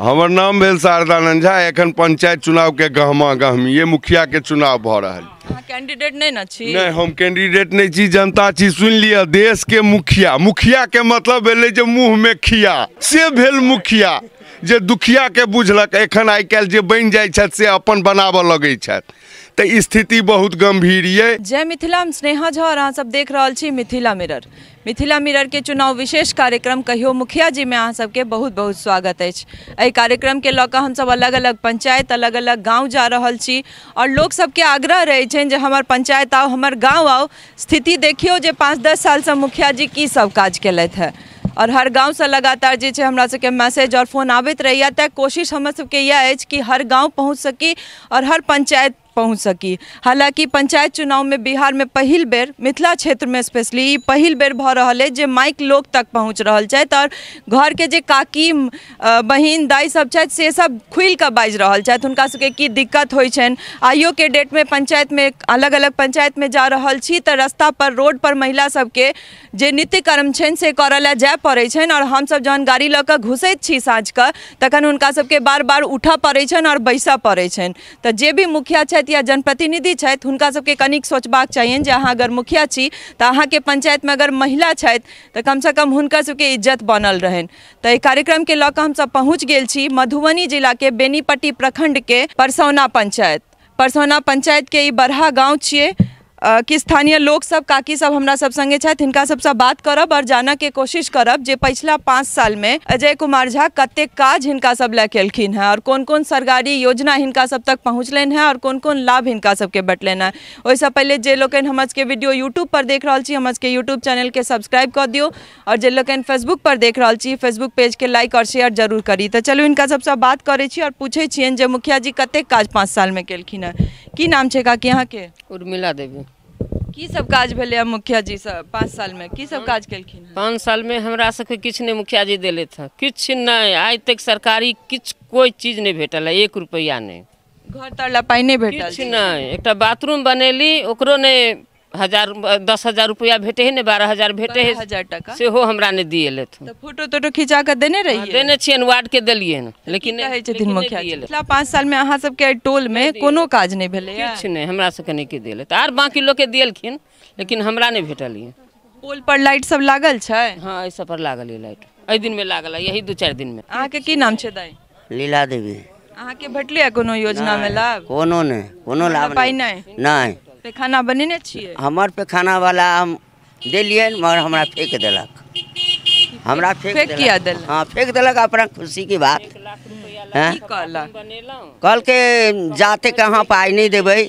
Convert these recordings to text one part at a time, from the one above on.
हमर नाम भेल शारदानंद झा। एखन पंचायत चुनाव के गहमा गहमी ये मुखिया के चुनाव भ रहा। कैंडिडेट नहीं ना छी? नहीं, हम कैंडिडेट नहीं छी, जनता छी। सुन लिया, देश के मुखिया। मुखिया के मतलब भेले जे मुँह में खिया, से भेल मुखिया जे दुखिया के बुझलक। एखन आई काल्हि जे बनि जाइ छथि से अपन बनाबऽ लगै छथि, तो स्थिति बहुत गंभीर ये। जय मिथिला, हम स्नेहा झा और अहाँ सब देख रहल छी मिथिला मिरर। मिथिला मिरर के चुनाव विशेष कार्यक्रम कहियो मुखिया जी में अहाँ सबके बहुत बहुत स्वागत है। एहि कार्यक्रम के लऽ कऽ हम सब अलग अलग पंचायत, अलग अलग गाँव जा रहल छी और लोग सबके आग्रह रहे छनि जे हमर पंचायत आओ, हमर गाँव आओ। स्थिति देखियो जे 5-10 साल से मुखिया जी की सब काज केलथि है और हर गाँव से लगातार जे छै हमरा सबके मैसेज और फोन आबैत रहैया। तै कोशिश हमर सबके यह अछि कि हर गाँव पहुँच सकी और हर पंचायत पहुँच सकी। हालांकि पंचायत चुनाव में बिहार में पहिल बेर, मिथिला क्षेत्र में स्पेशली पहिल बेर भ रहल है जे माइक लोग तक पहुँच रहल छथि और घर के जे काकी बहिन दाई सब छथि से सब खुल कऽ बाजि रहल छथि हुनका सबके की दिक्कत होइ छनि। आइयो के डेट में पंचायत में अलग अलग पंचायत में जा रहल छी तऽ रास्ता पर, रोड पर महिला सबके जे नित्य कर्म छनि से करऽ लए जाय पड़ै छनि और हम सब जहन गाड़ी लऽ कऽ घुसैत छी साँझ कऽ तखन हुनका सबके बार बार उठऽ पड़ै छनि और बैसऽ पड़ै छनि। तऽ जे भी मुखिया या जनप्रतिनिधि छथि हुनका सबके कनिक सोचबाक चाहिए जे अहाँ अगर मुखिया छी तऽ अहाँ के पंचायत में अगर महिला छथि तऽ कम से कम हुनकर सबके इज्जत बनल रहनि। तऽ एहि कार्यक्रम के लऽ कऽ हम सब पहुँच गेल छी मधुबनी जिला के बेनीपट्टी प्रखंड के परसौना पंचायत। परसौना पंचायत के ई बरहा गाँव छिए कि स्थानीय लोग सब, काकी सब हमरा सब संगे छथि, हिनका सबसे बात करब और जानऽ के कोशिश करब जे पिछला 5 साल में अजय कुमार झा कते काज हिनका सब लए केलखिन है और कोन कोन सरकारी योजना हिनका सब तक पहुँचलनि है और कोन कोन लाभ हिनका सबके बटलनि है। ओहिसँ पहले जे लोकनि हमर सबके वीडियो यूट्यूब पर देख रहल छी, हमर सबके यूट्यूब चैनल के सब्सक्राइब कर दियो और जे लोकनि फेसबुक पर देख रहल छी, फेसबुक पेज के लाइक और शेयर जरूर करी। तो चलू हिनका सबसे बात करै छी और पूछे छियनि जे मुखिया जी कते काज 5 साल में केलखिन है। की नाम छै काकी अहाँ के? उर्मिला देवी। की सब काज भेलै मुखिया जी सब 5 साल में? की सब काज केलखिन? 5 साल में हमरा सबके किछु नहीं मुखिया जी देले था, किछु नहीं। आज तक सरकारी किछु कोई चीज नहीं भेटल है, 1 रुपया नहीं। घर तर ला पाई नहीं भेटल? किछु नहीं। एक बाथरूम बनेली, ओकरो ने 10,000 रुपया भेटे है ने 12,000 भेटे है, 12,000 टका से हो हमरा ने दिए थे। तो फोटो तोटो खिंचा कर देने रही? देने छियन, वार्ड के दिलिए न, लेकिन मुखिया जी 5 साल में अहाँ सबके टोल में कोनो काज नहीं भेलै? किछु नहीं, हमरा सबके नहीं के दिले। आर बाकी लोग के दिलखिन लेकिन हमरा नहीं भेटल है। पोल पर लाइट सब लागल छै? हाँ, ऐसा पर लागल है लाइट, एहि दिन में लागल है, यही 2-4 दिन में। अहाँ के की नाम छै दाई? लीला देवी। अहाँ के भेटले कोनो योजना में लाभ? कोनो नहीं, कोनो लाभ पाई नहीं। नहीं। पैखाना बनेने छिए? हमर पैखाना वाला हम देलिए मगर हमरा फेंक देलक। हमरा फेंक किया देलक? हाँ, फेंक देलक अपना खुशी की बात। कल के जाते कहाँ पाई नहीं देवे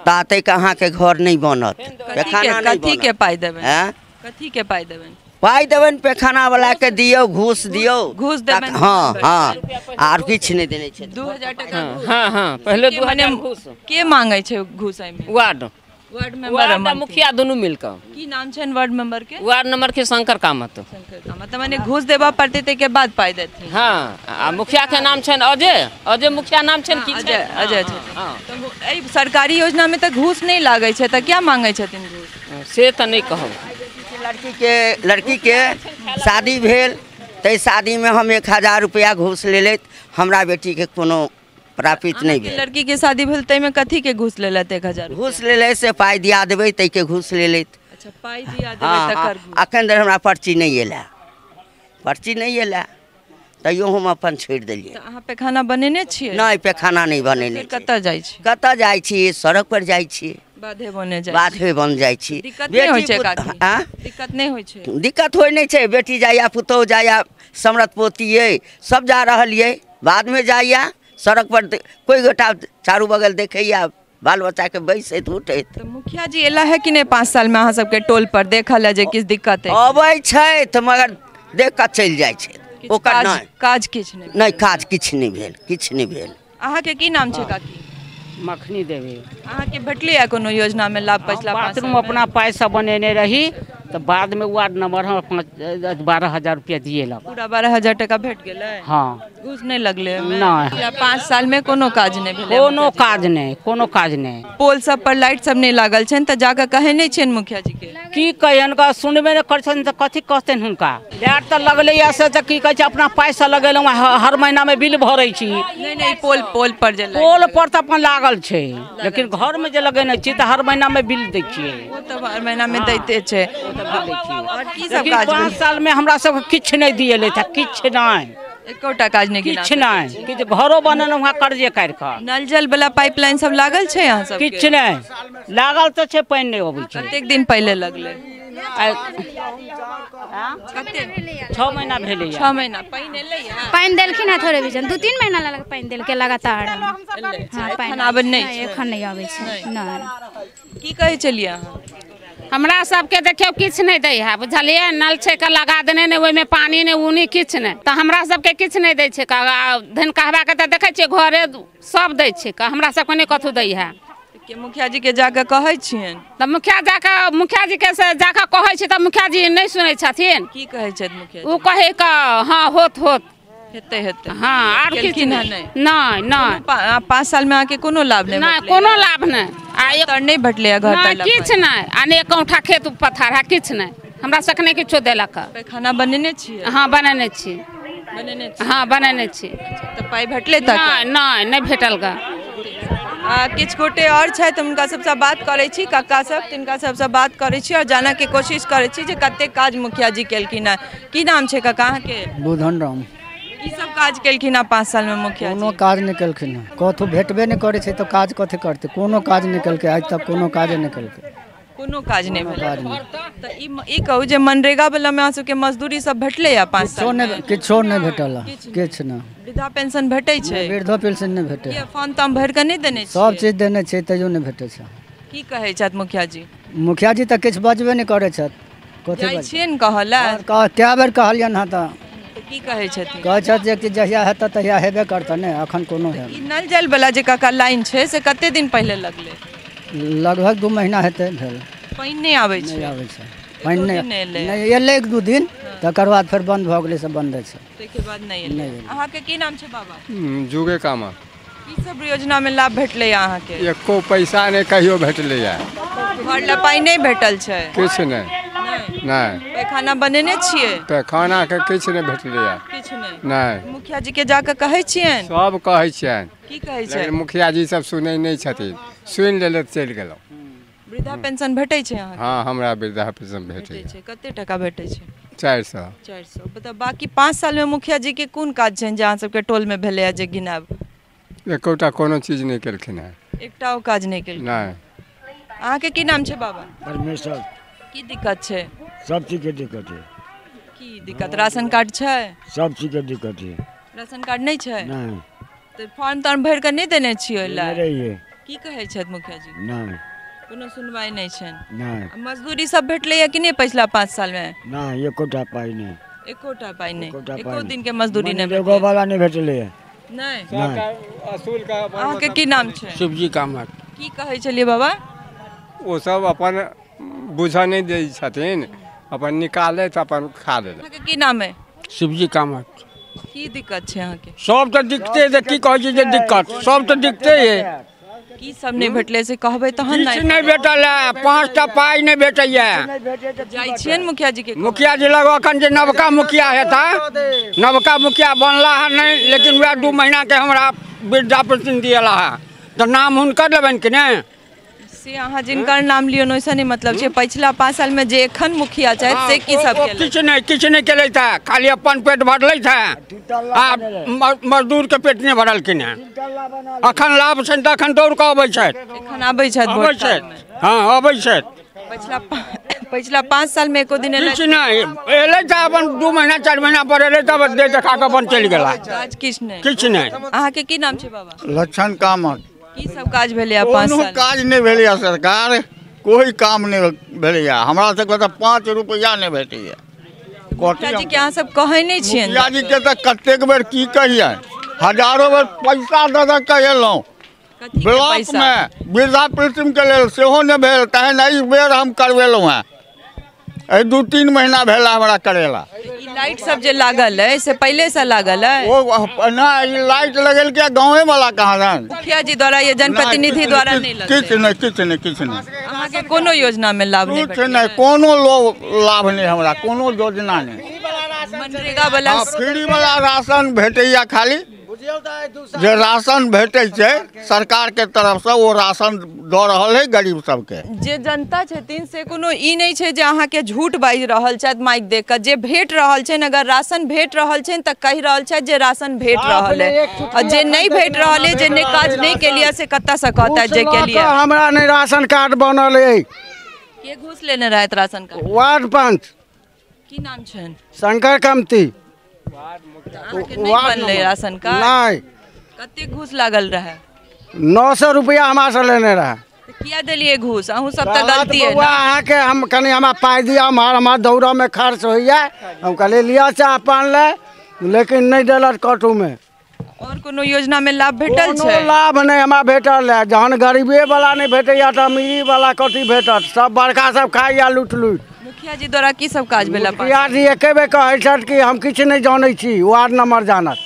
ताते कहाँ के घर नहीं बनत। पैखाना नहीं कथी के पाई देबे? हैं? कथी के पाई देबे? पाई देवन पैखाना वाला के दियो, घूस दियो। घूस देबे? हाँ हाँ, आर किछ नहीं देने छे। 2000 टका? हाँ हाँ, पहले 2000 घूस। के मांगे छै घूस? में वार्ड मेंबर मुखिया दोनों मिलकर। की नाम छै वार्ड मेंबर के? वार्ड नंबर के शंकर कामत। मतलब माने घूस देबा पड़ते थे के बाद पाई देते? हाँ, आ मुखिया के नाम छन अजय। अजय मुखिया नाम छन की? अजय। अजय तो एई सरकारी योजना में तो घूस नहीं लागे छै त क्या मांगे छथिन घूस? से त नहीं कहब। लड़की के शादी भेल ते शादी में हम 1000 रुपया घूस ले लेत, हमरा बेटी के कोनो प्राप्त नहीं भेल। लड़की के शादी भेल तै में कथी के घूस ले लेत? 1000 घूस ले ले से पाई दिया देबे तै के घूस ले लेत। अच्छा, पाई दिया देबे तकर घूस? अखन धरि हमरा पर्ची नहीं एला, पर्ची नहीं एला तैयो हम अपन छोड़ देलिए। त अहाँ पैखाना बनेने छिए? नहीं, पैखाना नहीं बनेने। कतऽ जाइ छी? कतऽ जाइ छी? सड़क पर जाइ छी। बाधे बने जाइ? बाधे बन जाइ छी। दिक्कत नहीं होइ छै काकी? दिक्कत नहीं होइ छै? दिक्कत होइ नहीं छै। बेटी जाया, पुतौह जाया, समरत पोती ये सब जा रहल ये, बाद में जाया सड़क पर कोई गोटा चारू बगल देखैया, बाल बच्चा के बैसत उठैत। तो मुखिया जी एला है कि नहीं 5 साल में अहाँ सबके टोल पर देखल है जे किस दिक्कत है? अबै छै त मगर देख कऽ चलि जाइ छै। ओकर नहीं काज किछ नहीं? नहीं, काज किछ नहीं भेल, किछ नहीं भेल। अहाँ के की नाम छै काकी? मखनी देवी। अहाँ के भेटले है कोनो योजना में लाभ पिछला 5 साल? बाथरूम अपना पैसा बनेने रही, तो बाद में वार्ड नंबर हम 12,000 रुपया दिए लग। पूरा 12,000 टका भेट गेलै। हाँ घूस नहीं लगले नहीं। 5 साल में कोनो काज नहीं भेलै। कोनो काज नहीं, कोनो काज नहीं। पोल सब पर लाइट सब नहीं लागल छन त जाके कहे नहीं छन मुखिया जी के की कहन का सुनबे नहीं कर छन त कथी कहतन हुनका। लाइट तो लगले या से त की कह छै अपना पैसा लगेलौ हर महीना में बिल भरै छी। नहीं पोल पर जे पोल पर त अपन लागल छै, लेकिन घर में जे लगेने छी त हर महीना में बिल दै छियै। वो तो हर महीना में दैते छै। और की सब लेकिन काज 5 साल में हमरा सब किछ नहीं दिएले था, किछ नहीं, एकोटा काज नहीं गिना। किछ नहीं, कि घरो बनल वहाँ कर्जे काट के। नल जल वाला पाइपलाइन सब लागल छै यहाँ सब किछ नहीं लागल तो छै, पानी नहीं अबै छै। कतेक दिन पहले लगले? 6 महीना भेलै। 6 महीना पानी एलै। पानी देलखिन है थोड़े बीच 2-3 महीना लग पानी देलके लगातार। हाँ एखन आबे नहीं एखन नहीं आबै छै। नहीं की कहे चलिए अहाँ? हमरा सबके देखियो किछ नहीं दै है, बुझलिए। नल छै के लगा देने ने, ओइ में पानी ने उनी किछ नहीं, तो हमरा सबके किछ नहीं दै छै। धन कहबा के त देखे छियै घरे सब दै छै, हमरा सबके नहीं कथु दै है। के मुखिया जी के जाके कहै छियन त मुखिया जी के से जाके कहै छै त मुखिया जी नहीं सुनै छथिन। की कहै छै मुखिया जी? उ कहे का हाँ होत हेते हाँ, और किछ नहीं। 5 साल में आके कोनो लाभ नहीं? नहीं कोनो लाभ नहीं। तर नहीं भेटले घर नहीं किछ नहीं, आने एकौठा खेत पथार है, किछ नहीं हमरा सकने किछो देलक। खाना बनेने छियै? हाँ बनेने छी। हाँ बनेने छी। तो पाई भेटले तक? नहीं भेटल गा। किछ गोटे और छै त हुनका सबसे बात करै छी, काका सब तिनका सबसे बात करै छी और जाना के कोशिश करै छी जे कते काज मुखिया जी केलखिन है। की नाम छै काका अहाँ के? बुधन राम। की सब काज केलखिन 5 साल में मुखिया जी? कोनो काज नहीं केलखिन, कथु भेटबे नहीं करे छै तो काज कथी करते? कोनो काज नहीं केलकै आज तक, कोनो काज नहीं केलकै। कोनो काज नहीं भेलै। त ई कहू जे मनरेगा वाला में आसु के मजदूरी सब भेटले या 5 साल में? किछो नहीं भेटल, किछ नहीं। वृद्धा पेंशन भेटै छै? वृद्धा पेंशन नहीं भेटे। ये फॉर्म तम भर के नहीं देने छै? सब चीज देने छै तैयो नहीं भेटे छै। की कहै छथि मुखिया जी? मुखिया जी त किछ बजबे नहीं करे छथि। कथी जाइ छियन कहला? कए बेर कहलियन हँ त की कहै छथिन? कहै छथि जे जहिया हेतै तहिया हेबे करतै ने, अखन कोनो है। ई नल जल वाला जे काका लाइन छै से कते दिन पहले लगले? लगभग 2 महीना हेतै भेल। पानी नहीं आबै छै? नहीं आबै छै पानी, नहीं एलै 1-2 दिन, तकर बाद फिर बंद भ गेलै, सब बंद छै। ताहिके बाद नहीं एलै। अहाँ के की नाम छै बाबा? जुगे कामा। की सब योजना में लाभ भेटले अहाँ के? एको पैसा नहीं कहियो भेटले। घर ला पाई नहीं भेटल छै? किछ नहीं। पैखाना बनेने छियै? पैखाना के किछ नहीं भेटले। किछ नहीं। मुखिया जी के जाके कहै छियन? सब कहै छियन। की कहै छै? मुखिया जी सब सुनै नहीं छथिन, सुनि लेले चलि गेलौ। वृद्धा पेंशन भेटै छै अहाँ? हाँ हमरा वृद्धा पेंशन भेटै छै। कते टका भेटै छै? 400। बता बाकी 5 साल में मुखिया जी के कोन काज छन जहाँ सबके टोल में भेलै जे गिनाब? एकोटा कोनो चीज नहीं केलखिन है। एकटाओ काज नहीं केलखिन? नहीं। अहाँ के की नाम छै बाबा? परमेश्वर। की दिक्कत छै? सब चीज के दिक्कत है। की दिक्कत? राशन कार्ड छै? सब चीज के दिक्कत है। राशन कार्ड नहीं छै? नहीं। तो फॉर्म तर्म भर के नहीं देने छियै ला? रहिए। की कहै छथि मुखिया जी? नहीं। कोनो सुनवाई नहीं छन? नहीं। मजदूरी सब भेटले या कि नहीं पिछला 5 साल में? नहीं एकोटा पाई नहीं। एकोटा पाई नहीं? एको दिन के मजदूरी नहीं भेटले? एगो वाला नहीं भेटले। नहीं। अहाँ के की नाम छै? शिवजी कामत। की कहै छलिए बाबा? वो सब अपन बुझा नहीं दै छथिन, अपन निकाले त अपन खा ले। अहाँ के की नाम है? शिवजी कामत। की दिक्कत छै अहाँ के? सब तो दिखते है, की कहै छै जे दिक्कत सब तो दिखते है। की सब नहीं भेटले से कहबै तहन नहीं? नहीं भेटल है, 5टा पाई नहीं भेटैया। जाइ छियन मुखिया जी के? मुखिया जी लग अखन जे नवका मुखिया हेता, नवका मुखिया बनला है नहीं, लेकिन वह 2 महीना के हमरा वृद्धा पेंशन दिएला है, तो नाम हुनकर लेबन कि नहीं? से अहाँ जिनकर नाम लियन ओइसा नहीं मतलब छै। पिछला 5 साल में जे एखन मुखिया छै से की सब केलै? किछ नहीं केले था, खाली अपन पेट भरले था, आ मजदूर के पेट नहीं भरल कि नहीं। अखन लाभ छन त अखन दौड़ के आबै छै। एखन आबै छै वोट में? हाँ आबै छै। पिछला 5 साल में एको दिन किछ नहीं एले था, अपन 2 महीना 4 महीना पर एले तब दे देखा के अपन चल गेला। आज किछ नहीं? किछ नहीं। अहाँ के की नाम छै बाबा? लक्षण कामत। की सब काज भेलै 5 साल? काज नहीं भेलै सरकार, कोई काम नहीं भेलै। हमरा सबके त 5 रुपया नहीं भेटैया। मुखिया जी के अहाँ सब कहै नहीं छियन? मुखिया जी के त कतेक बेर की कहिए, हजारों बेर पैसा दे दे के एलौं। ब्लॉक में वृद्धा पेंशन के लेल सेहो नहीं भेल, तहन एहि बेर हम करवेलौं हैं। 2-3 महीना भेला हमरा करेला। लाइट सब जे लागल है से पहले से लागल है? वो ना लाइट लगल के गाँवे वाला कहाँ जान? मुखिया जी द्वारा या जनप्रतिनिधि द्वारा नहीं लगल? किछ नहीं। अहाँ के कोनो योजना में लाभ नहीं? कुछ नहीं, कोनो लाभ नहीं हमरा, कोनो योजना नहीं। मनरेगा वाला फ्री वाला राशन भेटैया, खाली जे राशन भेटै छै सरकार के तरफ से वो राशन दऽ रहल है गरीब सबके। जे जनता छथिन से कोनो ई नहीं छै जे अहाँ के झूठ बाजि रहल छथि माइक देख के। जे भेट रहल छै, अगर राशन भेट रहल छै तऽ कहि रहल छथि जे राशन भेट रहल है, और जे नहीं भेट रहल है, जे ने काज नहीं के लिए से कत्ता से कहता जे के लिए हमरा नहीं राशन कार्ड बनल है। के घूस लेने रहत राशन कार्ड? वार्ड पंच। की नाम छन? शंकर कमती। बनले राशन कार्ड? नहीं। कते घूस लागल रहे? 900 रुपया हमारा से लेने रहा। किया दिलिए घूस? अहूँ सब तो गलती है ना। अहाँ के हम कनी हमारा पाई दिया, हमारा दौरा में खर्च होइए, हम कहले लिया चाह पान ले, लेकिन नहीं दिलक कटू में। और कोनो योजना में लाभ भेटल छै? लाभ नहीं हमरा भेटल है। जहन गरीबे वाला नहीं भेटैया तो अमीरी वाला कथी भेटत? सब बड़का सब खाइया लूट। मुखिया जी द्वारा की सब काज भेला? मुखिया जी एके बेर कहै छथि कि हम किछु नहीं जानै छी, वार्ड नंबर जानत।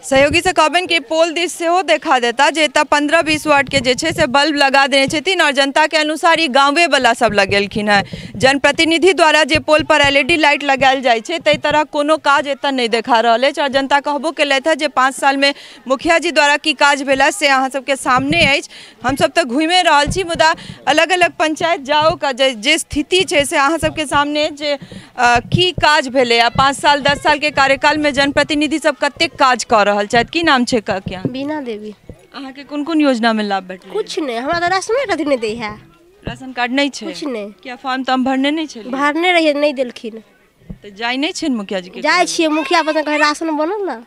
सहयोगी से कहबन कि पोल दिस से हो देखा देता जे 15-20 वाट के जे छे से बल्ब लगा देने छथिन, और जनता के अनुसार ही गाँवे वाला सब लगेलखिन है। जनप्रतिनिधि द्वारा जे पोल पर LED लाइट लगायल जाय छे तै तरह कोनो काज एतऽ नहीं देखा रहल है। और जनता कहबो केलथि है जे 5 साल में मुखिया जी द्वारा की काज भेला से अहाँ सबके सामने अछि। हम सब तो घूमे रहल छी, मुदा अलग अलग पंचायत जाओ का जे स्थिति छे से अहाँ सबके सामने जे की काज भेले 5 साल 10 साल के कार्यकाल में जनप्रतिनिधि सब कतेक काज कर रहल छथि। की नाम छे? क्या? बीना देवी। अहाँ के कोन योजना में लाभ भेटल? कुछ नहीं, हमरा तो राशन कथी नहीं दे है। राशन कार्ड नहीं छे? कुछ नहीं। क्या फॉर्म तो हम भरने नहीं छे? भरने रहिए, नहीं देलखिन। तो जाय नहीं छे मुखिया जी के? जाय छिए, मुखिया पता कहे राशन बनल ना।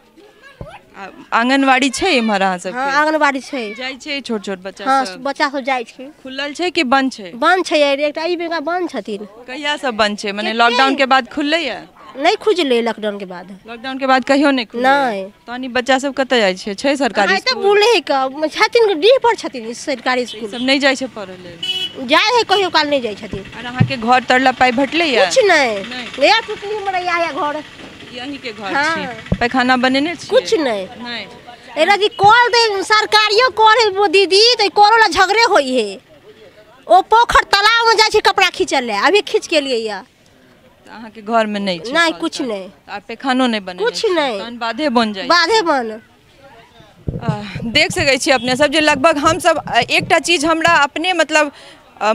आंगनवाड़ी छे इमहर अहाँ सब? हां आंगनवाड़ी छे। जाय छे छोट बच्चा सब? हां बच्चा सब जाय छे। खुलल छे कि बंद छे? बंद छे, एकटा ई बेगा बंद छथिन। कहिया से बंद छे? माने लॉकडाउन के बाद खुलले है? नहीं खुजले लॉकडाउन के बाद। लॉकडाउन के बाद कहियो नहीं खुलले? नहीं। तनी बच्चा सब कतऽ जाय छे सरकारी स्कूल? तो बोले है क छथिन डी पर छथिन सरकारी स्कूल। सब नहीं जाय छे पढ़े ले? जाय है, कहियो काल नहीं जाय छथिन। और अहाँ के घर तरला पाई भेटले या? कुछ नहीं। या टुकली हमरा या घर यही के घर छी? पैखाना बनेने छी? कुछ नहीं। नहीं। एरा जी कॉल दे सरकारियो कॉल वो दीदी तो कॉल ला झगड़े होई है। ओ पोखर तालाब में जाय छी कपड़ा खींचल ले, अभी खींच के लिए या। अहाँ के घर में नहीं? नहीं कुछ नहीं। आप पैखानो नहीं बने? कुछ नहीं। तहन बाधे बन जाय? बाधे बन। देख सकै छी अपने सब जे लगभग हम सब एकटा चीज हमरा अपने मतलब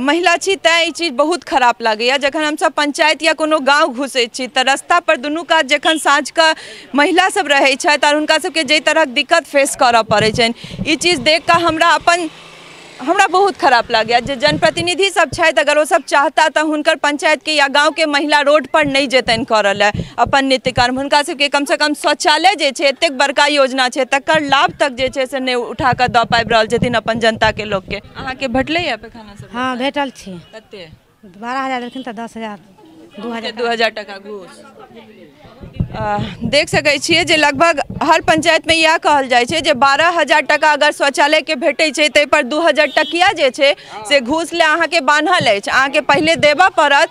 महिला छी तैं ई चीज बहुत खराब लागैया। जखन हम सब पंचायत या कोनो गांव घुसै छी तऽ रास्ता पर दुनू कात जखन साँझ का महिला सब रहै छथि और हुनका सबके जे तरह दिक्कत फेस करऽ पड़ै छनि, ई चीज देख कऽ हमरा बहुत खराब लागैया। जे जनप्रतिनिधि सब छथि अगर वो सब चाहता तो हुनकर पंचायत के या गांव के महिला रोड पर नहीं जेतन करल है अपन नित्य कर्म। हुनका सबके कम से कम शौचालय जे छे एतेक बड़का योजना छे तकर लाभ तक जे छे से नहीं उठा कर दऽ पाबि रहल छथिन अपन जनता के लोग के। अहाँ के भेटले या पैखाना सब? हाँ भेटल छी। कते? 12,000 देलखिन तऽ 10,000 2,000 टका घूस। देख सकै छियै जे लगभग हर पंचायत में यह कहल जाय छै जे 12,000 टका अगर शौचालय के भेटै छै तै पर 2,000 टकिया जे छै से घूस ले अहाँ के बान्हल अछि। अहाँ के पहले देबऽ पड़त,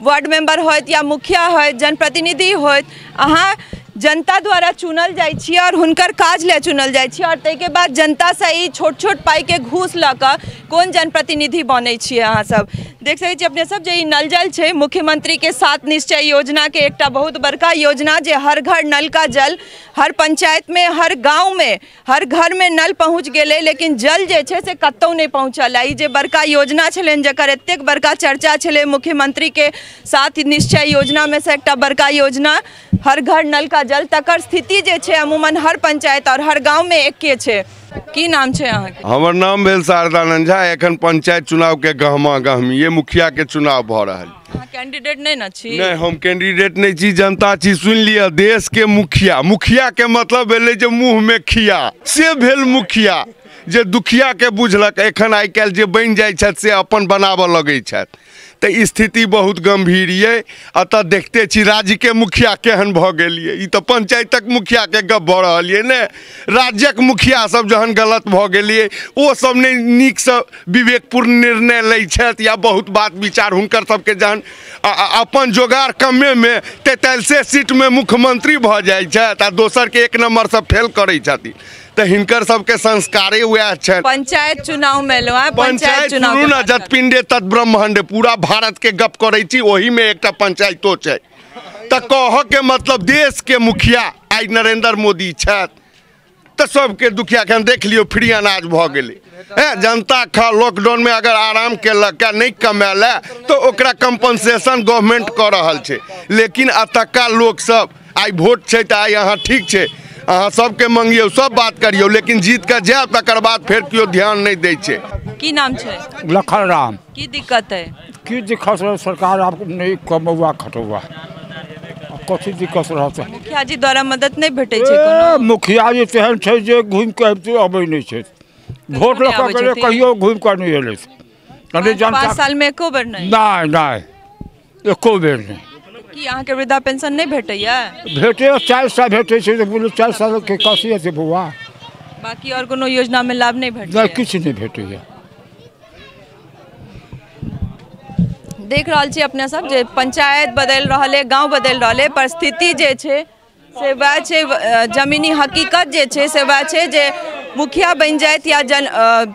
वार्ड मेंबर होइत या मुखिया होइत जनप्रतिनिधि होइत, अहाँ जनता द्वारा चुनल जाय छियै और हुनकर काज ले चुनल जाय छियै और तै के बाद जनता से ई छोट छोट पाई के घूस लऽ कऽ कोन जनप्रतिनिधि बनै छियै अहाँ सब। देख सकै छियै अपने सब जे ई नल जल छै मुख्यमंत्री के 7 निश्चय योजना के एकटा बहुत बड़का योजना जे हर घर नल का जल, हर पंचायत में हर गाँव में हर घर में नल पहुँच गेलै लेकिन जल जे छै से कतौ नहीं पहुँचल। ई जे बड़का योजना छलनि जकर एतेक बड़का चर्चा छलै मुख्यमंत्री के 7 निश्चय योजना में से एकटा बड़का योजना हर घर नल का जल, तकर स्थिति जे छै अमूमन हर पंचायत और हर गाँव में एके छै। की नाम छै अहाँ के? हमर नाम भेल शारदानंद झा। एखन पंचायत चुनाव के गहमा गहमी ये मुखिया के चुनाव भ रहल। अहाँ कैंडिडेट नहीं न छी? नहीं हम कैंडिडेट नहीं छी, जनता छी। सुन लिया, देश के मुखिया। मुखिया के मतलब भेलै जे मुँह में खिया, से भेल मुखिया जे दुखिया के बुझलक। एखन आइ काल्हि जे बनि जाइ छथि से अपन बनाबऽ लगै छथि, तो स्थिति बहुत गंभीर ये। अतः देखते छी राज्य के मुखिया केहन भ गेलिए। ई तो पंचायतक मुखिया के गप भ रहल ये ने। राज्यक मुखिया सब जहन गलत भ गेलिए, ओ सब ने नीक से विवेकपूर्ण निर्णय लै छथि या बहुत बात विचार हुनकर सबके जहन अपन जोगाड़ कमे में 43 सीट में मुख्यमंत्री भ जाइ छथि आ दोसर के 1 नंबर से फेल करै छथि, तो हिनकर सबके संस्कारे वह छनि। पंचायत चुनाव में लो है, पंचायत चुनाव सुनू ना, जत पिंडे तत ब्रह्मांडे, पूरा भारत के गप करै छी, ओही में एकटा पंचायतो छै। तो कह के मतलब देश के मुखिया आई नरेंद्र मोदी छथि, तो सबके दुखिया के देख लियो फ्री अनाज भ गेलै। जनता खा लॉकडाउन में अगर आराम केलक नहीं कमाल तो ओकरा कंपनसेशन गवर्नमेंट कर रहल छै। लेकिन अतका लोग सब आई वोट छै तो आई अहाँ ठीक छै, अहाँ सबके मंगियो सब बात करियो, लेकिन जीत के जाए तकर बाद फिर क्यों ध्यान नहीं दै छै। की नाम छै? लखन राम। की दिक्कत है? की दिक्कत है? सरकार आपको नहीं कमौआ खटौआ, कथी दिक्कत रहता? मुखिया जी द्वारा मदद नहीं भेटे छै कोनो? मुखिया जी तेहन छै जे घूम के अबै नहीं छै, वोट लऽ के कहियो घूम कर नहीं एलै। 5 साल में एको बेर नहीं? नहीं एको बेर नहीं। कि अहाँ के वृद्धा पेंशन नहीं भेटैया? भेटे 4 साल भेटे छै, तो बोले 4 साल के कथी है बउआ? बाकी और कोनो योजना में लाभ नहीं भेटैया? नहीं, किछ नहीं भेटैया। देख रहल छी अपने सब जे पंचायत बदल रहल है, गांव बदल रहल है, पर स्थिति जे छै से वह छै, जमीनी हकीकत जे छै से वह छै जे मुखिया बन जात या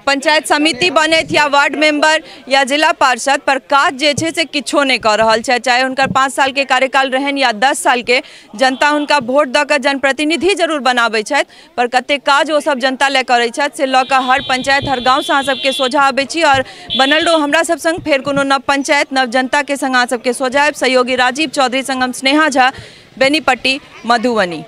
पंचायत समिति बनत या वार्ड मेंबर या जिला पार्षद, पर काज जे छै से किछो नहीं कर रहल छै। चाहे उनकर 5 साल के कार्यकाल रहन या 10 साल के, जनता उनका वोट दऽ कऽ जनप्रतिनिधि जरूर बनाबै छथि, पर कते काज ओ सब जनता ले करै छथि से लऽ कऽ हर पंचायत हर गाँव से अहाँ सबके सोझा आबै छी। और बनल रहो हमरा सब संग, फेर कोनो नव पंचायत नव जनता के संग अहाँ सबके सोझा आयब। सहयोगी राजीव चौधरी संग हम स्नेहा झा, बेनीपट्टी, मधुबनी।